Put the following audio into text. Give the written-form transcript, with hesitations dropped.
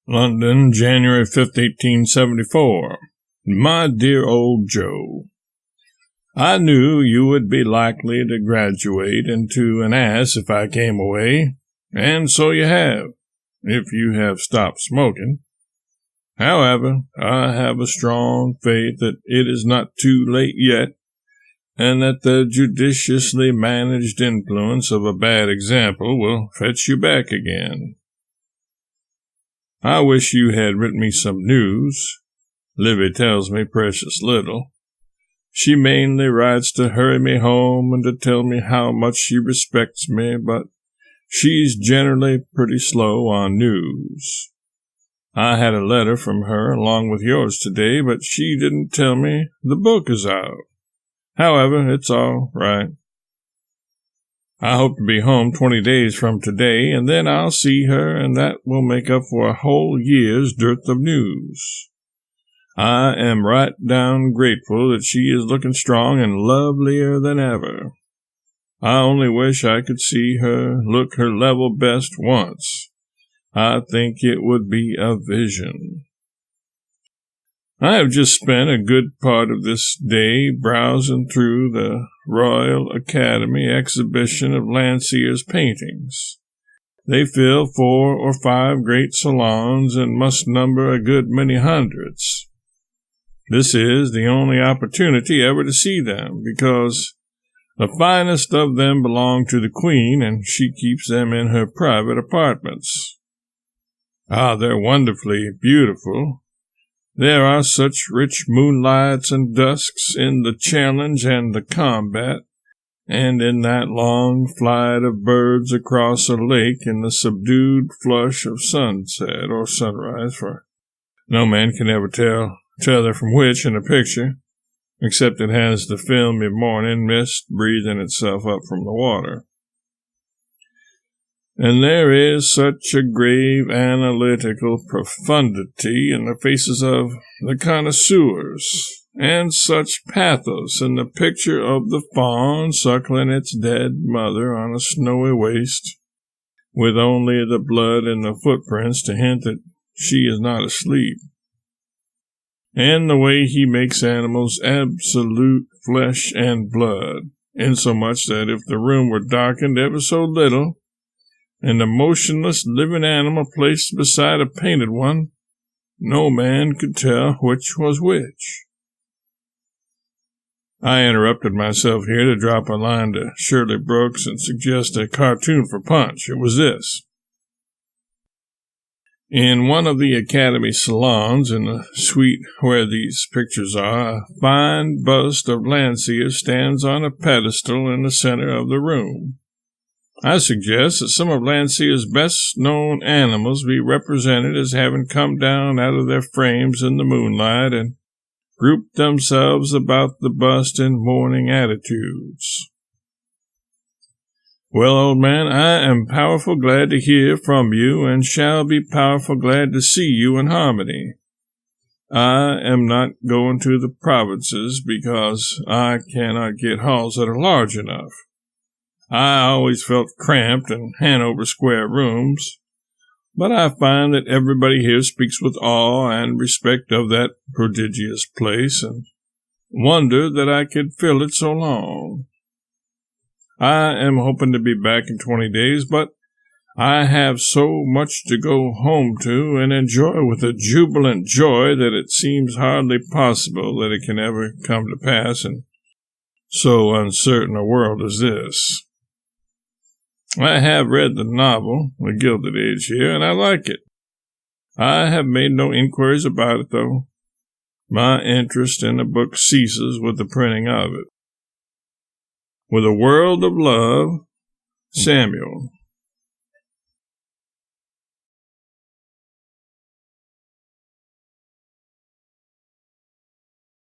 London, January 5th, 1874. My dear old Joe, I knew you would be likely to graduate into an ass if I came away, and so you have, if you have stopped smoking. However, I have a strong faith that it is not too late yet, and that the judiciously managed influence of a bad example will fetch you back again. I wish you had written me some news. Livy tells me precious little. She mainly writes to hurry me home and to tell me how much she respects me, but she's generally pretty slow on news. I had a letter from her along with yours today, but she didn't tell me the book is out. However, it's all right. I hope to be home 20 days from today, and then I'll see her, and that will make up for a whole year's dearth of news. I am right down grateful that she is looking strong and lovelier than ever. I only wish I could see her look her level best once. I think it would be a vision. I have just spent a good part of this day browsing through the Royal Academy exhibition of Landseer's paintings. They fill 4 or 5 great salons and must number a good many hundreds. This is the only opportunity ever to see them, because the finest of them belong to the Queen, and she keeps them in her private apartments. They're wonderfully beautiful. There are such rich moonlights and dusks in the challenge and the combat, and in that long flight of birds across a lake in the subdued flush of sunset or sunrise, for no man can ever tell t'other from which in a picture, except it has the filmy morning mist breathing itself up from the water. And there is such a grave analytical profundity in the faces of the connoisseurs, and such pathos in the picture of the fawn suckling its dead mother on a snowy waste, with only the blood in the footprints to hint that she is not asleep. And the way he makes animals absolute flesh and blood, insomuch that if the room were darkened ever so little, and a motionless living animal placed beside a painted one, no man could tell which was which. I interrupted myself here to drop a line to Shirley Brooks and suggest a cartoon for Punch. It was this. In one of the Academy salons in the suite where these pictures are, a fine bust of Landseer stands on a pedestal in the center of the room. I suggest that some of Landseer's best-known animals be represented as having come down out of their frames in the moonlight and grouped themselves about the bust in mourning attitudes. Well, old man, I am powerful glad to hear from you, and shall be powerful glad to see you in harmony. I am not going to the provinces because I cannot get halls that are large enough. I always felt cramped in Hanover Square rooms, but I find that everybody here speaks with awe and respect of that prodigious place, and wonder that I could fill it so long. I am hoping to be back in 20 days, but I have so much to go home to and enjoy with a jubilant joy that it seems hardly possible that it can ever come to pass in so uncertain a world as this. I have read the novel, The Gilded Age, here, and I like it. I have made no inquiries about it, though. My interest in the book ceases with the printing of it. With a world of love, Samuel.